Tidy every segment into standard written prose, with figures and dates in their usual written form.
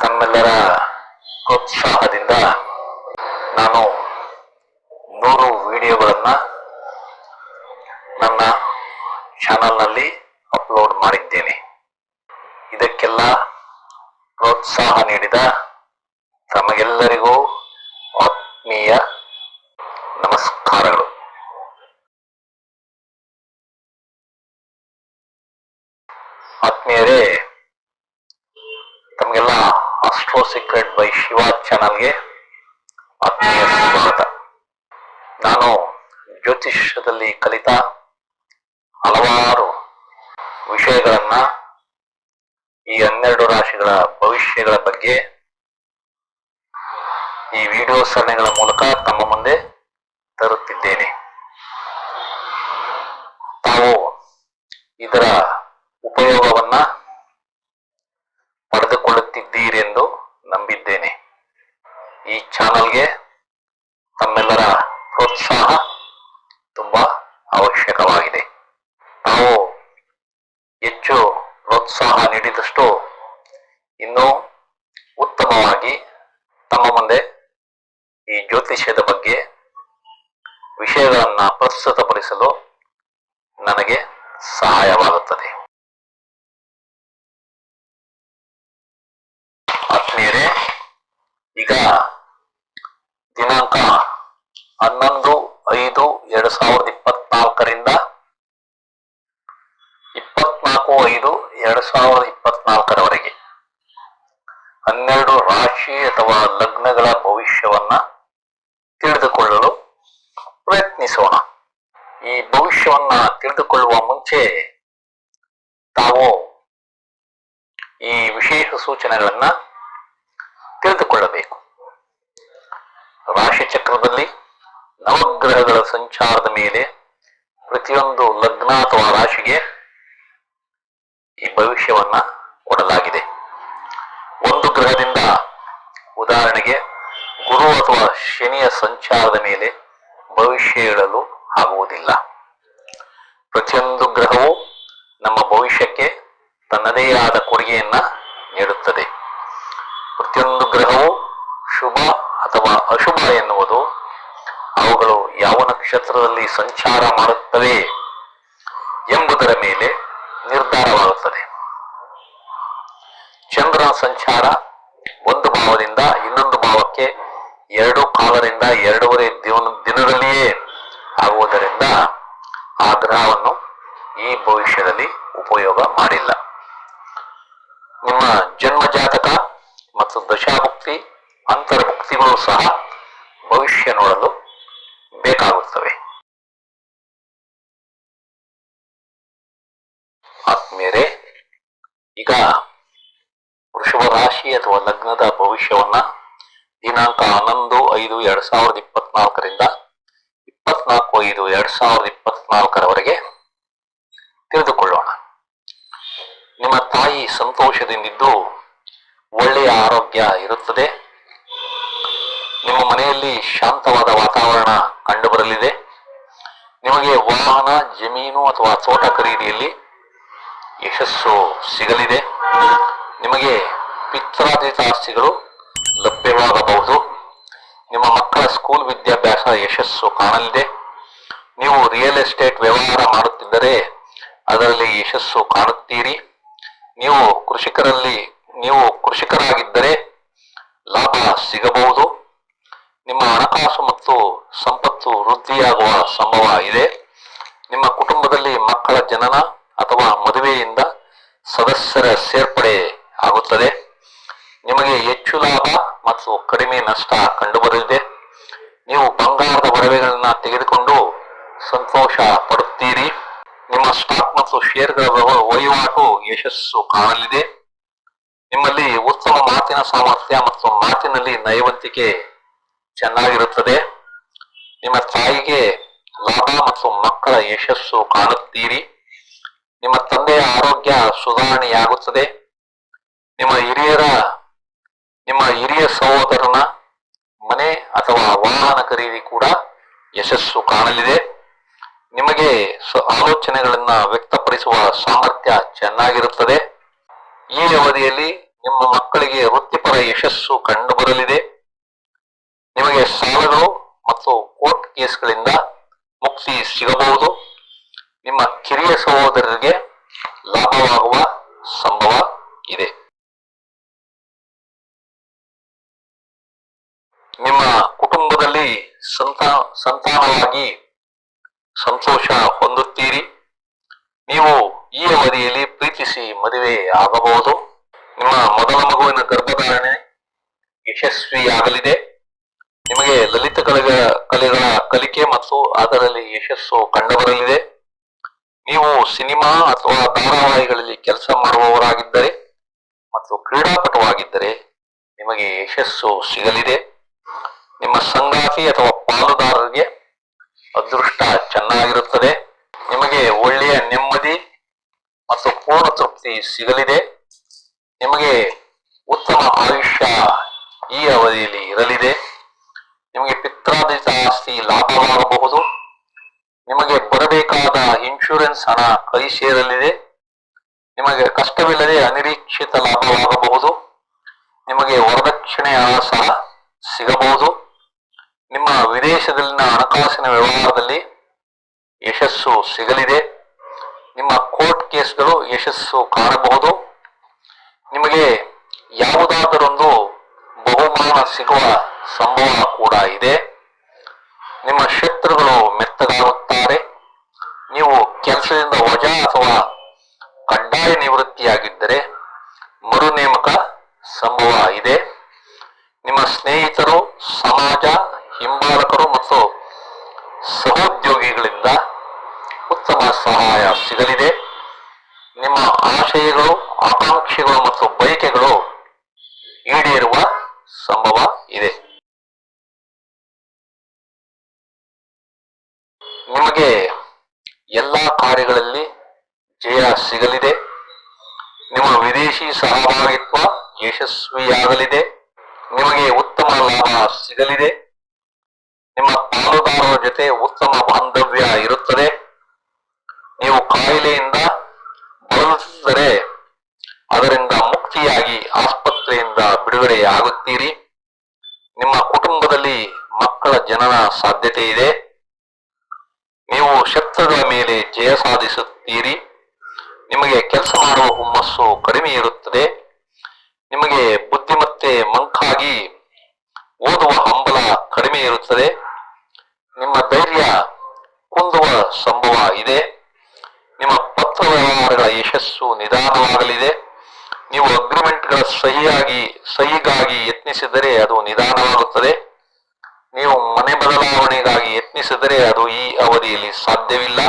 ತಮ್ಮೆಲ್ಲರ ಪ್ರೋತ್ಸಾಹದಿಂದ ನಾನು 100 ವಿಡಿಯೋಗಳನ್ನು ನನ್ನ ಚಾನಲ್ನಲ್ಲಿ ಅಪ್ಲೋಡ್ ಮಾಡಿದ್ದೇನೆ. ಇದಕ್ಕೆಲ್ಲ ಪ್ರೋತ್ಸಾಹ ನೀಡಿದ ತಮಗೆಲ್ಲರಿಗೂ ಆತ್ಮೀಯ ನಮಸ್ಕಾರಗಳು. ಆತ್ಮೀಯರೇ, ತಮಗೆಲ್ಲ ಆಸ್ಟ್ರೋ ಸೀಕ್ರೆಟ್ ಬೈ ಶಿವ ಚಾನಲ್ಗೆ ಆತ್ಮೀಯ ಸ್ವಾಗತ. ನಾನು ಜ್ಯೋತಿಷ್ಯದಲ್ಲಿ ಕಲಿತ ಹಲವಾರು ವಿಷಯಗಳನ್ನ ಈ 12 ರಾಶಿಗಳ ಭವಿಷ್ಯಗಳ ಬಗ್ಗೆ ಈ ವಿಡಿಯೋ ಸರಣಿಗಳ ಮೂಲಕ ತಮ್ಮ ಮುಂದೆ ತರುತ್ತಿದ್ದೇನೆ. ತಾವು ಇದರ ಉಪಯೋಗವನ್ನ ಪಡೆದುಕೊಳ್ಳುತ್ತಿದ್ದೀರಿ ಎಂದು ನಂಬಿದ್ದೇನೆ. ಈ ಚಾನಲ್ಗೆ ತಮ್ಮೆಲ್ಲರ ಪ್ರೋತ್ಸಾಹ ತುಂಬಾ ಅವಶ್ಯಕವಾಗಿದೆ. ತಾವು ಹೆಚ್ಚು ಪ್ರೋತ್ಸಾಹ ನೀಡಿದಷ್ಟು ಇನ್ನೂ ಉತ್ತಮವಾಗಿ ತಮ್ಮ ಮುಂದೆ ಈ ಜ್ಯೋತಿಷ್ಯದ ಬಗ್ಗೆ ವಿಷಯಗಳನ್ನ ಪ್ರಸ್ತುತಪಡಿಸಲು ನನಗೆ ಸಹಾಯವಾಗುತ್ತದೆ. ಆತ್ಮೀಯರೇ, ಈಗ ದಿನಾಂಕ 11/5/2024ರಿಂದ 24/5/2024ರವರೆಗೆ 12 ರಾಶಿ ಅಥವಾ ಲಗ್ನಗಳ ಭವಿಷ್ಯವನ್ನ ತಿಳಿದುಕೊಳ್ಳಲು ಪ್ರಯತ್ನಿಸೋಣ. ಈ ಭವಿಷ್ಯವನ್ನ ತಿಳಿದುಕೊಳ್ಳುವ ಮುಂಚೆ ತಾವು ಈ ವಿಶೇಷ ಸೂಚನೆಗಳನ್ನ ತಿಳಿದುಕೊಳ್ಳಬೇಕು. ರಾಶಿ ಚಕ್ರದಲ್ಲಿ ನವಗ್ರಹಗಳ ಸಂಚಾರದ ಮೇಲೆ ಪ್ರತಿಯೊಂದು ಲಗ್ನ ಅಥವಾ ರಾಶಿಗೆ ಈ ಭವಿಷ್ಯವನ್ನ ಕೊಡಲಾಗಿದೆ. ಒಂದು ಗ್ರಹದಿಂದ, ಉದಾಹರಣೆಗೆ ಗುರು ಅಥವಾ ಶನಿಯ ಸಂಚಾರದ ಮೇಲೆ ಭವಿಷ್ಯ ಹೇಳಲು ಆಗುವುದಿಲ್ಲ. ಪ್ರತಿಯೊಂದು ಗ್ರಹವು ನಮ್ಮ ಭವಿಷ್ಯಕ್ಕೆ ತನ್ನದೇ ಆದ ಕೊಡುಗೆಯನ್ನ ನೀಡುತ್ತದೆ. ಪ್ರತಿಯೊಂದು ಗ್ರಹವು ಶುಭ ಅಥವಾ ಅಶುಭ ಎನ್ನುವುದು ಅವುಗಳು ಯಾವ ನಕ್ಷತ್ರದಲ್ಲಿ ಸಂಚಾರ ಮಾಡುತ್ತವೆ ಎಂಬುದರ ಮೇಲೆ ನಿರ್ಧಾರವಾಗುತ್ತದೆ. ಚಂದ್ರನ ಸಂಚಾರ ಒಂದು ಭಾವದಿಂದ ಇನ್ನೊಂದು ಭಾವಕ್ಕೆ 2 ಕಾಲರಿಂದ 2.5 ದಿನದಲ್ಲಿಯೇ ಆಗುವುದರಿಂದ ಆ ಗ್ರಹವನ್ನು ಈ ಭವಿಷ್ಯದಲ್ಲಿ ಉಪಯೋಗ ಮಾಡಿಲ್ಲ. ನಿಮ್ಮ ಜನ್ಮ ಜಾತಕ ಮತ್ತು ದಶಾಭುಕ್ತಿ ಅಂತರ್ಭುಕ್ತಿಗಳು ಸಹ ಭವಿಷ್ಯ ನೋಡಲು ಬೇಕಾಗುತ್ತವೆ. ಆತ್ಮೀಯರೇ, ಈಗ ವೃಷಭ ರಾಶಿ ಅಥವಾ ಲಗ್ನದ ಭವಿಷ್ಯವನ್ನ ದಿನಾಂಕ 11/5/2024ರಿಂದ 24/5/2024ರವರೆಗೆ ತಿಳಿದುಕೊಳ್ಳೋಣ. ನಿಮ್ಮ ತಾಯಿ ಸಂತೋಷದಿಂದಿದ್ದು ಒಳ್ಳೆಯ ಆರೋಗ್ಯ ಇರುತ್ತದೆ. ನಿಮ್ಮ ಮನೆಯಲ್ಲಿ ಶಾಂತವಾದ ವಾತಾವರಣ ಕಂಡುಬರಲಿದೆ. ನಿಮಗೆ ವಾಹನ, ಜಮೀನು ಅಥವಾ ತೋಟ ಖರೀದಿಯಲ್ಲಿ ಯಶಸ್ಸು ಸಿಗಲಿದೆ. ನಿಮಗೆ ಪಿತ್ರಾರ್ಜಿತ ಆಸ್ತಿಗಳು ಲಭ್ಯವಾಗಬಹುದು. ನಿಮ್ಮ ಮಕ್ಕಳ ಸ್ಕೂಲ್ ವಿದ್ಯಾಭ್ಯಾಸ ಯಶಸ್ಸು ಕಾಣಲಿದೆ. ನೀವು ರಿಯಲ್ ಎಸ್ಟೇಟ್ ವ್ಯವಹಾರ ಮಾಡುತ್ತಿದ್ದರೆ ಅದರಲ್ಲಿ ಯಶಸ್ಸು ಕಾಣುತ್ತೀರಿ. ನೀವು ಕೃಷಿಕರಾಗಿದ್ದರೆ ಲಾಭ ಸಿಗಬಹುದು. ನಿಮ್ಮ ಹಣಕಾಸು ಮತ್ತು ಸಂಪತ್ತು ವೃದ್ಧಿಯಾಗುವ ಸಂಭವ ಇದೆ. ನಿಮ್ಮ ಕುಟುಂಬದಲ್ಲಿ ಮಕ್ಕಳ ಜನನ ಅಥವಾ ಮದುವೆಯಿಂದ ಸದಸ್ಯರ ಸೇರ್ಪಡೆ ಆಗುತ್ತದೆ. ನಿಮಗೆ ಹೆಚ್ಚು ಲಾಭ ಮತ್ತು ಕಡಿಮೆ ನಷ್ಟ ಕಂಡುಬರಲಿದೆ. ನೀವು ಬಂಗಾರದ ಒಡವೆಗಳನ್ನ ತೆಗೆದುಕೊಂಡು ಸಂತೋಷ ಪಡುತ್ತೀರಿ. ನಿಮ್ಮ ಸ್ಟಾಕ್ ಮತ್ತು ಶೇರ್ಗಳ ವಹಿವಾಟು ಯಶಸ್ಸು ಕಾಣಲಿದೆ. ನಿಮ್ಮಲ್ಲಿ ಉತ್ತಮ ಮಾತಿನ ಸಾಮರ್ಥ್ಯ ಮತ್ತು ಮಾತಿನಲ್ಲಿ ನಯವಂತಿಕೆ ಚೆನ್ನಾಗಿರುತ್ತದೆ. ನಿಮ್ಮ ತಾಯಿಗೆ ಲಾಭ ಮತ್ತು ಮಕ್ಕಳ ಯಶಸ್ಸು ಕಾಣುತ್ತೀರಿ. ನಿಮ್ಮ ತಂದೆಯ ಆರೋಗ್ಯ ಸುಧಾರಣೆಯಾಗುತ್ತದೆ. ನಿಮ್ಮ ಹಿರಿಯ ಸಹೋದರನ ಮನೆ ಅಥವಾ ವಾಹನ ಖರೀದಿ ಕೂಡ ಯಶಸ್ಸು ಕಾಣಲಿದೆ. ನಿಮಗೆ ಆಲೋಚನೆಗಳನ್ನ ವ್ಯಕ್ತಪಡಿಸುವ ಸಾಮರ್ಥ್ಯ ಚೆನ್ನಾಗಿರುತ್ತದೆ. ಈ ಅವಧಿಯಲ್ಲಿ ನಿಮ್ಮ ಮಕ್ಕಳಿಗೆ ವೃತ್ತಿಪರ ಅದರ ಯಶಸ್ಸು ಕಂಡು ಬರಲಿದೆ. ನಿಮಗೆ ಸಾಲಗಳು ಮತ್ತು ಕೋರ್ಟ್ ಕೇಸ್ಗಳಿಂದ ಮುಕ್ತಿ ಸಿಗಬಹುದು. ನಿಮ್ಮ ಕಿರಿಯ ಸಹೋದರರಿಗೆ ಲಾಭವಾಗುವ ಸಂಭವ ಇದೆ. ನಿಮ್ಮ ಕುಟುಂಬದಲ್ಲಿ ಸಂತಾನವಾಗಿ ಸಂತೋಷ ಹೊಂದುತ್ತೀರಿ. ನೀವು ಈ ಅವಧಿಯಲ್ಲಿ ಪ್ರೀತಿಸಿ ಮದುವೆ ಆಗಬಹುದು. ನಿಮ್ಮ ಮೊದಲ ಮಗುವಿನ ಗರ್ಭಧಾರಣೆ ಯಶಸ್ವಿಯಾಗಲಿದೆ. ನಿಮಗೆ ಲಲಿತ ಕಲೆಗಳ ಕಲಿಕೆ ಮತ್ತು ಅದರಲ್ಲಿ ಯಶಸ್ಸು ಕಂಡುಬರಲಿದೆ. ನೀವು ಸಿನಿಮಾ ಅಥವಾ ಧಾರಾವಾಹಿಗಳಲ್ಲಿ ಕೆಲಸ ಮಾಡುವವರಾಗಿದ್ದರೆ ಮತ್ತು ಕ್ರೀಡಾಪಟುವಾಗಿದ್ದರೆ ನಿಮಗೆ ಯಶಸ್ಸು ಸಿಗಲಿದೆ. ನಿಮ್ಮ ಸಂಗಾತಿ ಅಥವಾ ಪಾಲುದಾರರಿಗೆ ಅದೃಷ್ಟ ಚೆನ್ನಾಗಿರುತ್ತದೆ. ನಿಮಗೆ ಒಳ್ಳೆಯ ನೆಮ್ಮದಿ ಮತ್ತು ಪೂರ್ಣ ತೃಪ್ತಿ ಸಿಗಲಿದೆ. ನಿಮಗೆ ಉತ್ತಮ ಆಯುಷ್ಯ ಈ ಅವಧಿಯಲ್ಲಿ ಇರಲಿದೆ. ನಿಮಗೆ ಪಿತ್ರಾರ್ಜಿತ ಆಸ್ತಿ ಲಾಭವಾಗಬಹುದು. ನಿಮಗೆ ಬರಬೇಕಾದ ಇನ್ಶೂರೆನ್ಸ್ ಹಣ ಕೈ ಸೇರಲಿದೆ. ನಿಮಗೆ ಕಷ್ಟವಿಲ್ಲದೆ ಅನಿರೀಕ್ಷಿತ ಲಾಭವಾಗಬಹುದು. ನಿಮಗೆ ವರದಕ್ಷಿಣೆ ಹಣ ಸಹ ಸಿಗಬಹುದು. ನಿಮ್ಮ ವಿದೇಶದಲ್ಲಿನ ಹಣಕಾಸಿನ ವ್ಯವಹಾರದಲ್ಲಿ ಯಶಸ್ಸು ಸಿಗಲಿದೆ. ನಿಮ್ಮ ಕೋರ್ಟ್ ಕೇಸ್ಗಳು ಯಶಸ್ಸು ಕಾಣಬಹುದು. ನಿಮಗೆ ಯಾವುದಾದರೊಂದು ಬಹುಮಾನ ಸಿಗುವ ಸಂಭವ ಕೂಡ ಇದೆ. ನಿಮ್ಮ ಶತ್ರುಗಳು ಮೆತ್ತಗಾಗುತ್ತಾರೆ. ನೀವು ಕೆಲಸದಿಂದ ವಜಾ ಅಥವಾ ಕಡ್ಡಾಯ ನಿವೃತ್ತಿಯಾಗಿದ್ದರೆ ಮರು ನೇಮಕ ಸಂಭವ ಇದೆ. ನಿಮ್ಮ ಸ್ನೇಹಿತರು, ಸಮಾಜ, ಹಿಂಬಾಲಕರು ಮತ್ತು ಸಹೋದ್ಯೋಗಿಗಳಿಂದ ಉತ್ತಮ ಸಹಾಯ ಸಿಗಲಿದೆ. ನಿಮ್ಮ ಆಶಯಗಳು, ಆಕಾಂಕ್ಷೆಗಳು ಮತ್ತು ಬಯಕೆಗಳು ಈಡೇರುವ ಸಂಭವ ಇದೆ. ನಿಮಗೆ ಎಲ್ಲ ಕಾರ್ಯಗಳಲ್ಲಿ ಜಯ ಸಿಗಲಿದೆ. ನಿಮ್ಮ ವಿದೇಶಿ ಸಹಭಾಗಿತ್ವ ಯಶಸ್ವಿಯಾಗಲಿದೆ. ನಿಮಗೆ ಉತ್ತಮ ಲಾಭ ಸಿಗಲಿದೆ. ನಿಮ್ಮ ಪಾಲುದಾರರ ಜೊತೆ ಉತ್ತಮ ಬಾಂಧವ್ಯ ಇರುತ್ತದೆ. ನೀವು ಕಾಯಿಲೆಯಿಂದ ಬಳಲುತ್ತಿದ್ದರೆ ಅದರಿಂದ ಮುಕ್ತಿಯಾಗಿ ಆಸ್ಪತ್ರೆಯಿಂದ ಬಿಡುಗಡೆಯಾಗುತ್ತೀರಿ. ನಿಮ್ಮ ಕುಟುಂಬದಲ್ಲಿ ಮಕ್ಕಳ ಜನನ ಸಾಧ್ಯತೆ ಇದೆ. ನೀವು ಶತ್ರುಗಳ ಮೇಲೆ ಜಯ ಸಾಧಿಸುತ್ತೀರಿ. ನಿಮಗೆ ಕೆಲಸ ಮಾಡುವ ಹುಮ್ಮಸ್ಸು ಕಡಿಮೆ ಇರುತ್ತದೆ. ನಿಮಗೆ ಬುದ್ಧಿಮತ್ತೆ ಮಂಕಾಗಿ ಓದುವ ಹಂಬಲ ಕಡಿಮೆ ಇರುತ್ತದೆ. ನಿಮ್ಮ ಧೈರ್ಯ ಕುಂದುವ ಸಂಭವ ಇದೆ. ನಿಮ್ಮ ಪತ್ರ ವ್ಯವಹಾರಗಳ ಯಶಸ್ಸು ನಿಧಾನವಾಗಲಿದೆ. ನೀವು ಅಗ್ರಿಮೆಂಟ್ಗಳ ಸಹಿಗಾಗಿ ಯತ್ನಿಸಿದರೆ ಅದು ನಿಧಾನವಾಗುತ್ತದೆ. ನೀವು ಮನೆ ಬದಲಾವಣೆಗಾಗಿ ಯತ್ನಿಸಿದರೆ ಅದು ಈ ಅವಧಿಯಲ್ಲಿ ಸಾಧ್ಯವಿಲ್ಲ.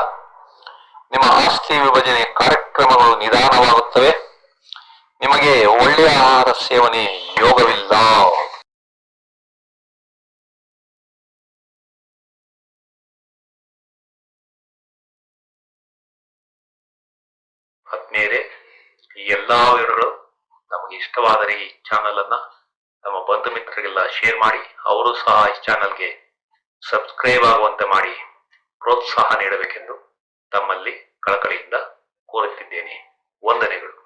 ನಿಮ್ಮ ಆಸ್ತಿ ವಿಭಜನೆ ಕಾರ್ಯಕ್ರಮಗಳು ನಿಧಾನವಾಗುತ್ತವೆ. ನಿಮಗೆ ಒಳ್ಳೆಯ ಆಹಾರ ಸೇವನೆ ಯೋಗವಿಲ್ಲ. ಆತ್ಮೀಯರೇ, ಈ ಎಲ್ಲಾ ವಿವರಗಳು ನಮಗೆ ಇಷ್ಟವಾದರೆ ಈ ಚಾನಲ್ ಅನ್ನ ನಮ್ಮ ಬಂಧು ಮಿತ್ರರಿಗೆಲ್ಲ ಶೇರ್ ಮಾಡಿ, ಅವರು ಸಹ ಈ ಚಾನಲ್ಗೆ ಸಬ್ಸ್ಕ್ರೈಬ್ ಆಗುವಂತೆ ಮಾಡಿ ಪ್ರೋತ್ಸಾಹ ನೀಡಬೇಕೆಂದು ತಮ್ಮಲ್ಲಿ ಕಳಕಳಿಯಿಂದ ಕೋರುತ್ತಿದ್ದೇನೆ. ವಂದನೆಗಳು.